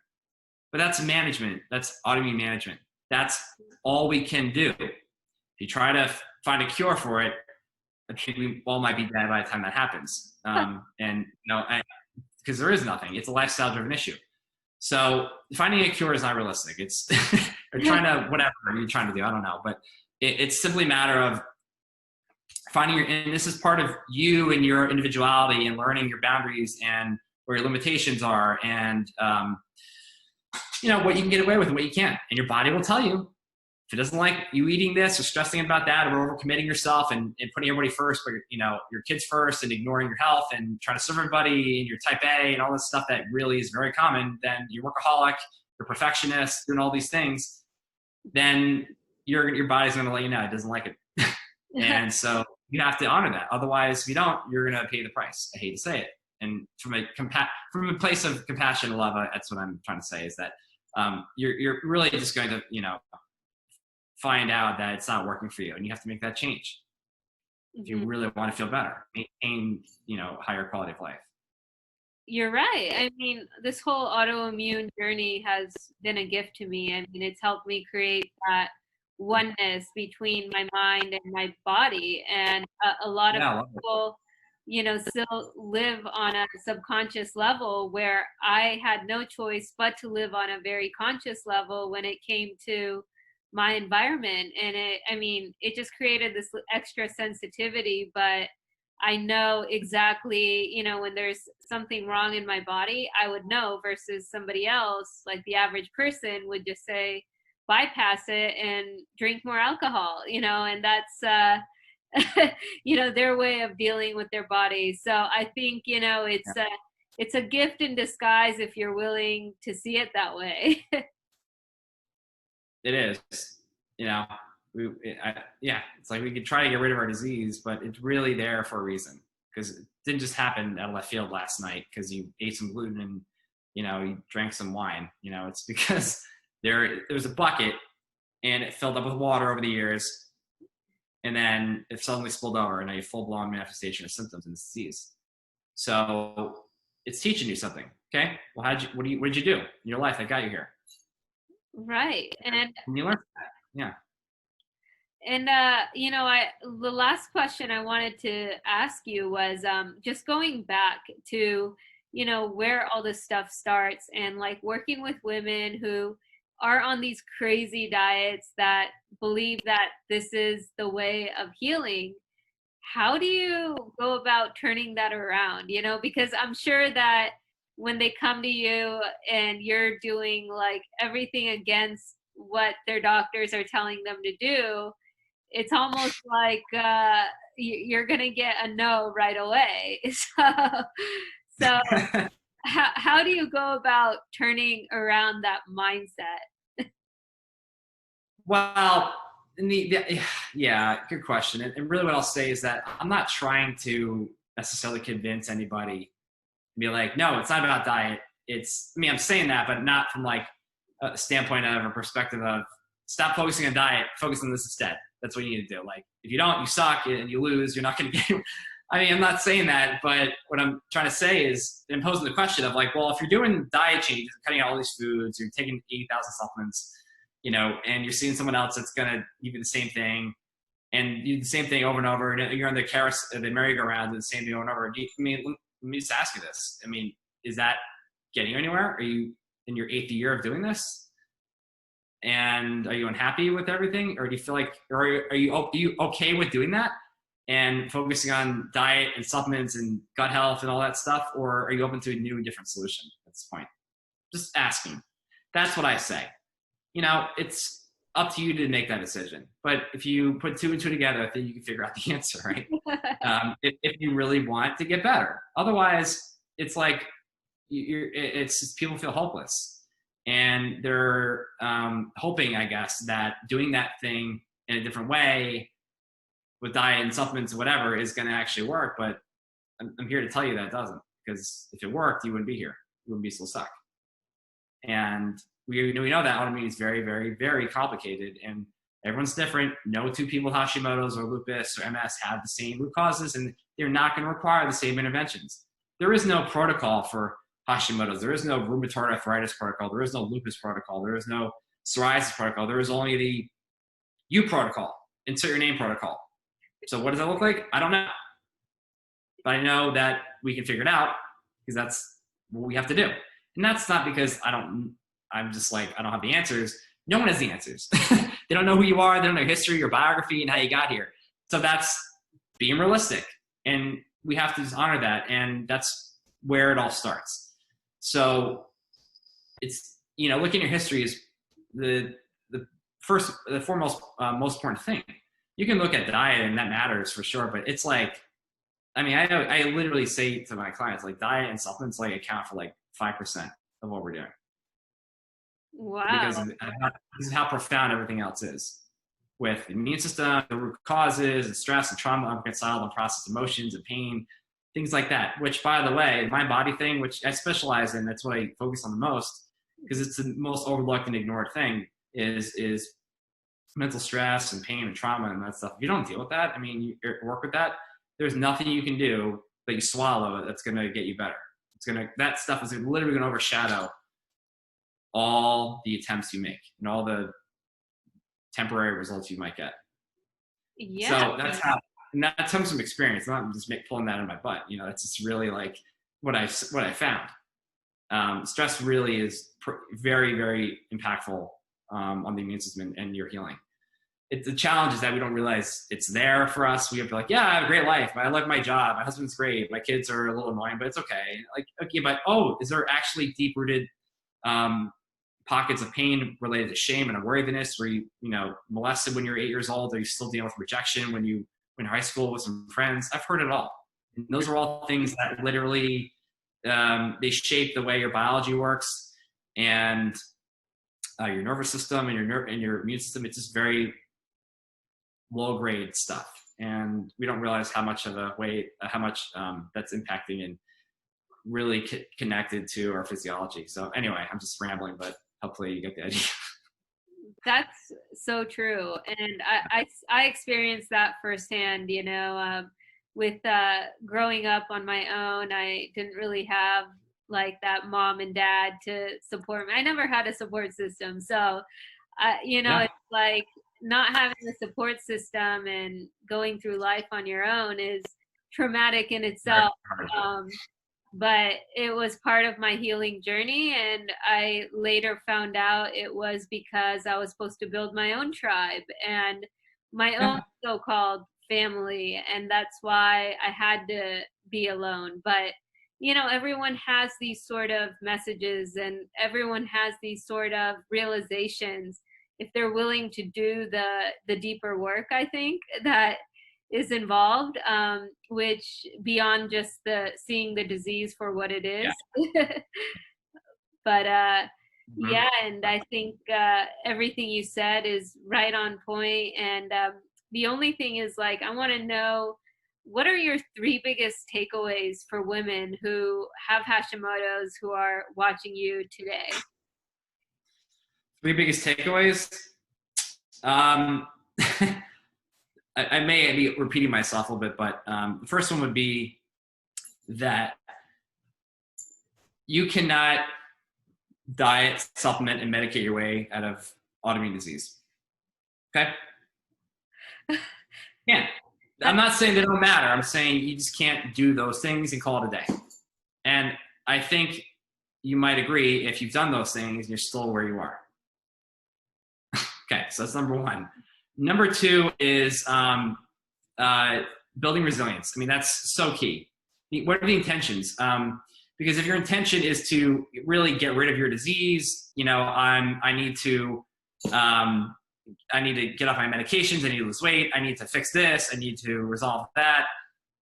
B: But that's management. That's autoimmune management. That's all we can do. If you try to find a cure for it, I think we all might be dead by the time that happens. Because there is nothing. It's a lifestyle-driven issue. So finding a cure is not realistic. It's or trying to whatever you're trying to do. I don't know, but it's simply a matter of finding and this is part of you and your individuality and learning your boundaries and where your limitations are and what you can get away with and what you can't. And your body will tell you. If it doesn't like you eating this or stressing about that or overcommitting yourself and putting everybody first, but your kids first and ignoring your health and trying to serve everybody and you're type A and all this stuff that really is very common, then you're workaholic, you're perfectionist, doing all these things, then your body's going to let you know it doesn't like it. And so you have to honor that. Otherwise, if you don't, you're going to pay the price. I hate to say it. And from a place of compassion and love, that's what I'm trying to say is that you're really just going to, find out that it's not working for you and you have to make that change. If you really want to feel better, maintain, higher quality of life.
A: You're right. I mean, this whole autoimmune journey has been a gift to me. I mean, it's helped me create that oneness between my mind and my body. And a lot of people still live on a subconscious level where I had no choice but to live on a very conscious level when it came to my environment. And it just created this extra sensitivity, but I know exactly, when there's something wrong in my body, I would know, versus somebody else, like the average person would just say, bypass it and drink more alcohol, and that's, their way of dealing with their body. So I think, it's a gift in disguise if you're willing to see it that way.
B: It is, you know, yeah, it's like we could try to get rid of our disease, but it's really there for a reason, because it didn't just happen out of left field last night because you ate some gluten and, you drank some wine. It's because there was a bucket and it filled up with water over the years, and then it suddenly spilled over, and now you have full-blown manifestation of symptoms in this disease. So it's teaching you something. Okay, well, what did you do in your life that got you here?
A: Right. And
B: you learned that. Yeah.
A: And the last question I wanted to ask you was, just going back to, where all this stuff starts, and like working with women who are on these crazy diets that believe that this is the way of healing. How do you go about turning that around? Because I'm sure that when they come to you and you're doing like everything against what their doctors are telling them to do, it's almost like you're gonna get a no right away. So how do you go about turning around that mindset?
B: Well, yeah, good question. And really what I'll say is that I'm not trying to necessarily convince anybody to be like, no, it's not about diet. I'm saying that, but not from like a standpoint of a perspective of stop focusing on diet, focus on this instead. That's what you need to do. Like, if you don't, you suck and you lose, you're not going to get, I'm not saying that, but what I'm trying to say is I'm posing the question of like, well, if you're doing diet changes, cutting out all these foods, you're taking 80,000 supplements, and you're seeing someone else that's going to give you the same thing, and you do the same thing over and over, and you're on the merry-go-round, and the same thing over and over. Let me just ask you this. Is that getting you anywhere? Are you in your 8th year of doing this? And are you unhappy with everything? Or do you feel like, or are you okay with doing that and focusing on diet and supplements and gut health and all that stuff? Or are you open to a new and different solution at this point? Just asking. That's what I say. It's up to you to make that decision. But if you put 2 and 2 together, I think you can figure out the answer, right? If you really want to get better. Otherwise, it's like, people feel hopeless. And they're hoping, I guess, that doing that thing in a different way with diet and supplements and whatever is going to actually work. But I'm here to tell you that it doesn't, because if it worked, you wouldn't be here. You wouldn't be so stuck. And we know that autoimmunity is very, very, very complicated, and everyone's different. No 2 people with Hashimotos or lupus or MS have the same root causes, and they're not going to require the same interventions. There is no protocol for Hashimoto's. There is no rheumatoid arthritis protocol. There is no lupus protocol. There is no psoriasis protocol. There is only the U protocol, insert your name protocol. So what does that look like? I don't know. But I know that we can figure it out, because that's what we have to do. And that's not because I'm just like, I don't have the answers. No one has the answers. They don't know who you are. They don't know your history, your biography, and how you got here. So that's being realistic. And we have to just honor that. And that's where it all starts. So it's, looking at your history is the foremost, most important thing. You can look at diet, and that matters for sure, but it's like, I literally say to my clients, like, diet and supplements like account for like 5% of what we're doing.
A: Wow.
B: Because of how profound everything else is, with the immune system, the root causes, and stress and trauma, unreconciled, unprocessed emotions and pain, things like that. Which, by the way, my body thing, which I specialize in, that's what I focus on the most, because it's the most overlooked and ignored thing, is mental stress and pain and trauma and that stuff. If you don't deal with that, you work with that, there's nothing you can do but you swallow it that's going to get you better. That stuff is literally going to overshadow all the attempts you make and all the temporary results you might get.
A: Yeah.
B: So and that comes from experience, not just pulling that in my butt. You know, it's just really like what I found. Stress really is very, very impactful on the immune system and your healing. The challenge is that we don't realize it's there for us. We have to be like, yeah, I have a great life. I love my job. My husband's great. My kids are a little annoying, but it's okay. Like, okay, but is there actually deep-rooted pockets of pain related to shame and unworthiness? Were you molested when you were 8 years old? Are you still dealing with rejection when you went to high school with some friends? I've heard it all. And those are all things that literally they shape the way your biology works and your nervous system and your immune system. It's just very low grade stuff, and we don't realize how much that's impacting and really connected to our physiology. So anyway, I'm just rambling, but hopefully you get the idea.
A: That's so true. And I experienced that firsthand, with growing up on my own. I didn't really have like that mom and dad to support me. I never had a support system. So,
B: Yeah.
A: it's like not having a support system and going through life on your own is traumatic in itself. But it was part of my healing journey. And I later found out it was because I was supposed to build my own tribe and my own so-called family. And that's why I had to be alone. But, everyone has these sort of messages and everyone has these sort of realizations if they're willing to do the deeper work, I think, that is involved, which beyond just seeing the disease for what it is. Yeah. But yeah, and I think everything you said is right on point. And the only thing is, like, I want to know, what are your 3 biggest takeaways for women who have Hashimoto's who are watching you today?
B: 3 biggest takeaways. I may be repeating myself a little bit, but the first one would be that you cannot diet, supplement, and medicate your way out of autoimmune disease. Okay? Yeah. I'm not saying they don't matter. I'm saying you just can't do those things and call it a day. And I think you might agree, if you've done those things, you're still where you are. Okay, so that's number 1. Number 2 is building resilience. I mean, that's so key. What are the intentions? Because if your intention is to really get rid of your disease, I need to get off my medications, I need to lose weight, I need to fix this, I need to resolve that.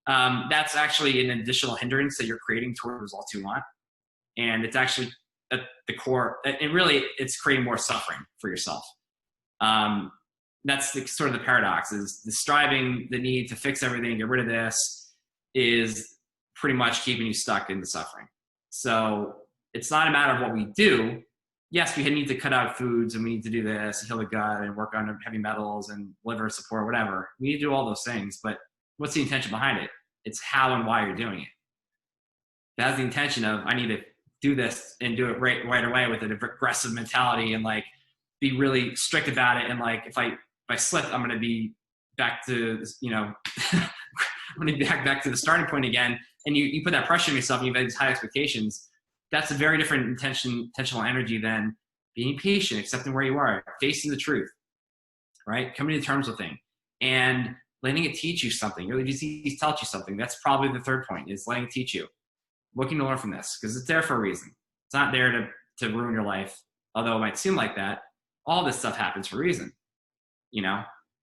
B: That's actually an additional hindrance that you're creating toward the results you want. And it's actually at the core, and really it's creating more suffering for yourself. That's sort of the paradox, is the striving, the need to fix everything, get rid of this, is pretty much keeping you stuck in the suffering. So it's not a matter of what we do. Yes, we need to cut out foods and we need to do this and heal the gut and work on heavy metals and liver support, whatever. We need to do all those things, but what's the intention behind it? It's how and why you're doing it. It has the intention of, I need to do this and do it right away with an aggressive mentality and like be really strict about it. And like, if I slip, I'm going to be back to, I'm going to be back to the starting point again. And you put that pressure on yourself and you have these high expectations. That's a very different intentional energy than being patient, accepting where you are, facing the truth, right? Coming to terms with things and letting it teach you something. Your disease tells you something. That's probably the third point, is letting it teach you. What can you learn from this? Because it's there for a reason. It's not there to ruin your life, although it might seem like that. All this stuff happens for a reason,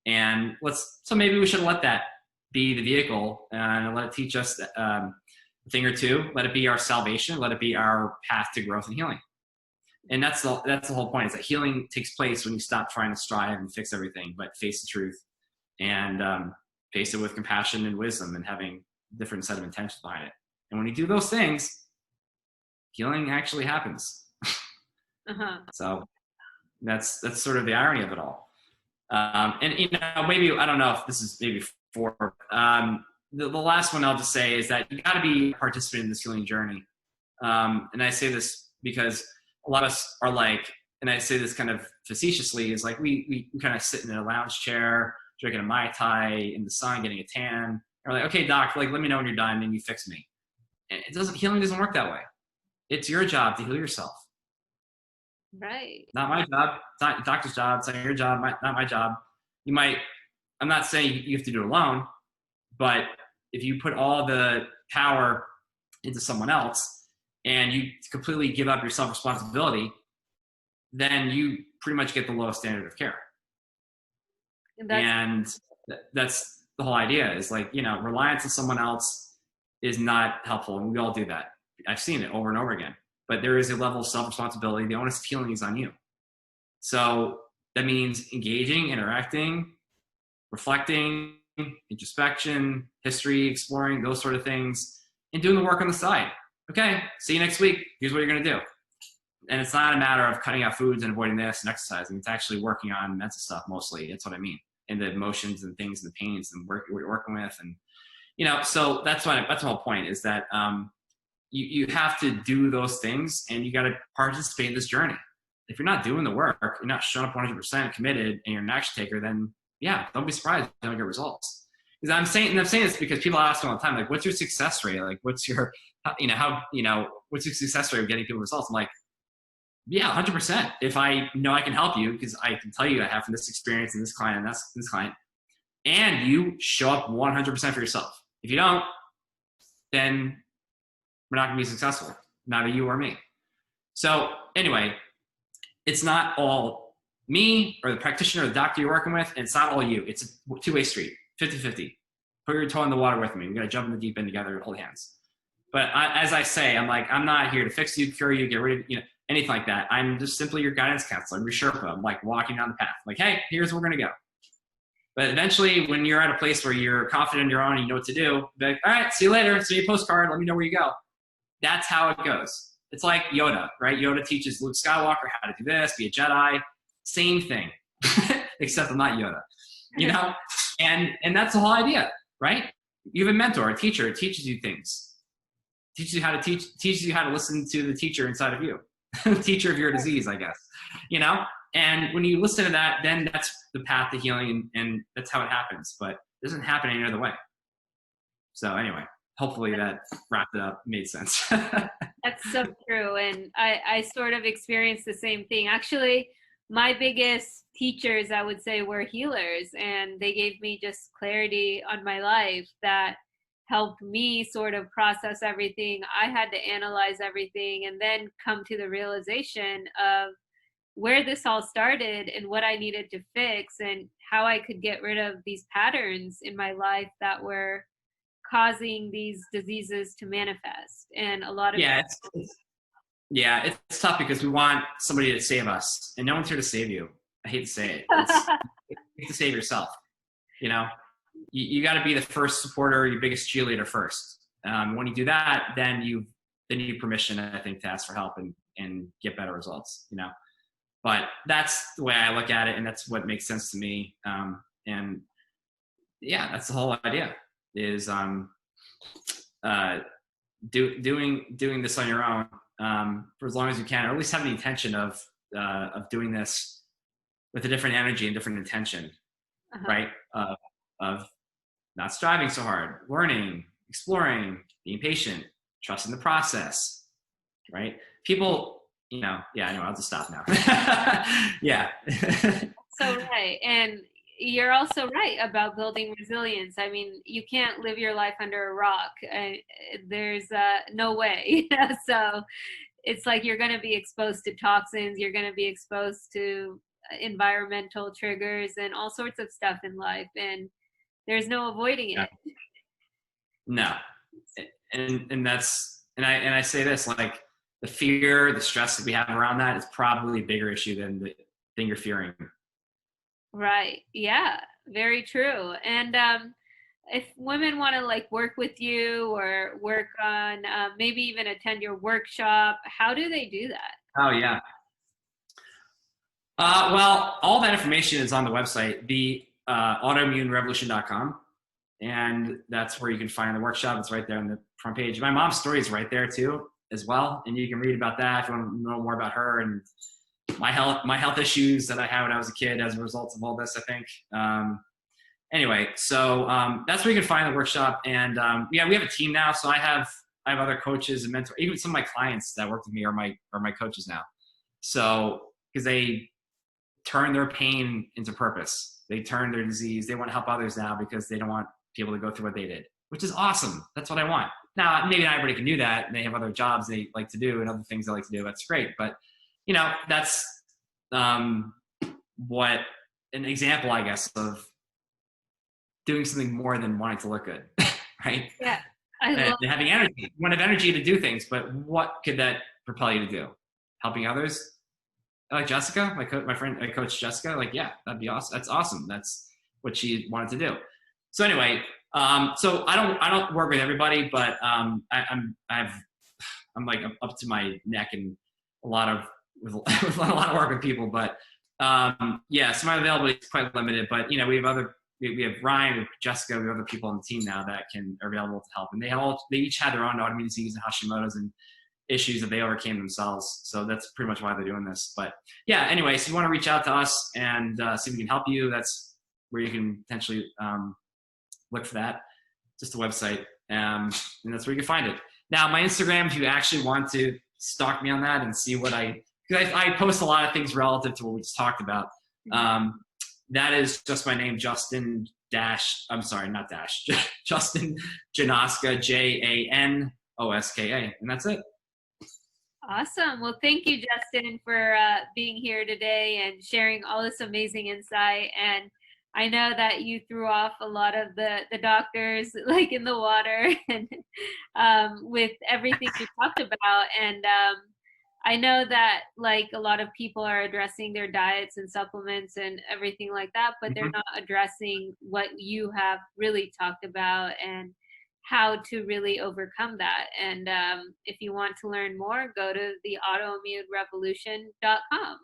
B: and so maybe we should let that be the vehicle and let it teach us a thing or two. Let it be our salvation. Let it be our path to growth and healing. And that's the whole point, is that healing takes place when you stop trying to strive and fix everything, but face the truth and face it with compassion and wisdom and having a different set of intentions behind it. And when you do those things, healing actually happens. So that's sort of the irony of it all. And maybe, I don't know if this is maybe for the last one I'll just say is that you got to be a participant in this healing journey. And I say this because a lot of us are like, and I say this kind of facetiously, is like we kind of sit in a lounge chair drinking a Mai Tai in the sun, getting a tan. You're like, okay, doc, like, let me know when you're done and you fix me. And healing doesn't work that way. It's your job to heal yourself.
A: Right.
B: Not my job. It's not the doctor's job. It's not your job. Not my job. I'm not saying you have to do it alone, but if you put all the power into someone else and you completely give up your self-responsibility, then you pretty much get the lowest standard of care. And that's the whole idea, is like, reliance on someone else is not helpful. And we all do that. I've seen it over and over again. But there is a level of self-responsibility. The onus of healing is on you. So that means engaging, interacting, reflecting, introspection, history, exploring, those sort of things, and doing the work on the side. Okay, see you next week. Here's what you're going to do. And it's not a matter of cutting out foods and avoiding this and exercising. It's actually working on mental stuff mostly. That's what I mean. And the emotions and things and the pains and what you're working with. And, so that's the whole point, is that you have to do those things, and you got to participate in this journey. If you're not doing the work, you're not showing up 100% committed, and you're an action taker, then yeah, don't be surprised if you don't get results. Because I'm saying this because people ask me all the time, like, what's your success rate? Like, what's your, what's your success rate of getting people results? I'm like, yeah, 100%. If I know I can help you, because I can tell you I have from this experience and this client and that's this client, and you show up 100% for yourself. If you don't, then we're not going to be successful, neither you or me. So anyway, it's not all me or the practitioner or the doctor you're working with, and it's not all you. It's a two-way street, 50-50. Put your toe in the water with me. We got to jump in the deep end together, hold hands. But as I say, I'm like, I'm not here to fix you, cure you, get rid of anything like that. I'm just simply your guidance counselor. I'm your Sherpa. I'm like walking down the path. Like, hey, here's where we're going to go. But eventually, when you're at a place where you're confident on your own and you know what to do, be like, all right, see you later. Send you a postcard. Let me know where you go. That's how it goes. It's like Yoda, right? Yoda teaches Luke Skywalker how to do this, be a Jedi. Same thing, except I'm not Yoda, And that's the whole idea, right? You have a mentor, a teacher. It teaches you things. Teaches you how to teaches you how to listen to the teacher inside of you. Teacher of your disease, I guess. And when you listen to that, then that's the path to healing, and that's how it happens. But it doesn't happen any other way. So anyway, hopefully that wrapped it up, made sense.
A: That's so true. And I sort of experienced the same thing. Actually, my biggest teachers, I would say, were healers, and they gave me just clarity on my life that helped me sort of process everything. I had to analyze everything and then come to the realization of where this all started and what I needed to fix and how I could get rid of these patterns in my life that were causing these diseases to manifest. And a lot of
B: it's tough because we want somebody to save us, and no one's here to save you. I hate to say it. You have to save yourself. You got to be the first supporter, your biggest cheerleader first. When you do that, then you need permission, I think, to ask for help and get better results. But that's the way I look at it, and that's what makes sense to me. And yeah, that's the whole idea, is doing this on your own for as long as you can, or at least have the intention of doing this with a different energy and different intention, right? Of not striving so hard, learning, exploring, being patient, trusting the process, right? People, yeah, I know, I'll just stop now. Yeah.
A: So right. And you're also right about building resilience. I mean, you can't live your life under a rock. There's no way. So it's like you're going to be exposed to toxins. You're going to be exposed to environmental triggers and all sorts of stuff in life. And there's no avoiding it.
B: No. And I say this, like, the fear, the stress that we have around that is probably a bigger issue than the thing you're fearing.
A: Right. Yeah, very true. And if women want to work with you or work on maybe even attend your workshop, how do they do that?
B: Oh, yeah. Well, all that information is on the website, the autoimmunerevolution.com. And that's where you can find the workshop. It's right there on the front page. My mom's story is right there too, as well. And you can read about that if you want to know more about her and my health issues that I had when I was a kid as a result of all this, I think. anyway, so that's where you can find the workshop. And yeah, we have a team now. So I have other coaches and mentors. Even some of my clients that work with me are my coaches now. So because they turn their pain into purpose, they turn their disease. They want to help others now because they don't want people to go through what they did, which is awesome. That's what I want. Now, maybe not everybody can do that, and they have other jobs they like to do and other things they like to do. That's great, but that's what an example, I guess, of doing something more than wanting to look good, right?
A: Yeah,
B: and having energy. You want to have energy to do things, but what could that propel you to do? Helping others? Like Jessica, my friend, I coach Jessica. Like, yeah, that'd be awesome. That's awesome. That's what she wanted to do. So anyway, so I don't work with everybody, but I'm like up to my neck in with a lot of work with people. But yeah, so my availability is quite limited. But we have Ryan, we have Jessica, we have other people on the team now that are available to help, and they each had their own autoimmune disease and Hashimotos and issues that they overcame themselves. So that's pretty much why they're doing this. But yeah, anyway, so you want to reach out to us and see if we can help you. That's where you can potentially look for that. Just a website, and that's where you can find it. Now, my Instagram, if you actually want to stalk me on that and see what I post a lot of things relative to what we just talked about. That is just my name, Justin Justin Janoska, Janoska, and that's it.
A: Awesome. Well, thank you, Justin, for being here today and sharing all this amazing insight. And I know that you threw off a lot of the doctors like in the water and with everything we talked about. And I know that like a lot of people are addressing their diets and supplements and everything like that, but they're not addressing what you have really talked about and how to really overcome that. And if you want to learn more, go to the autoimmunerevolution.com.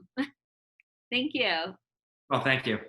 A: Thank you.
B: Well, thank you.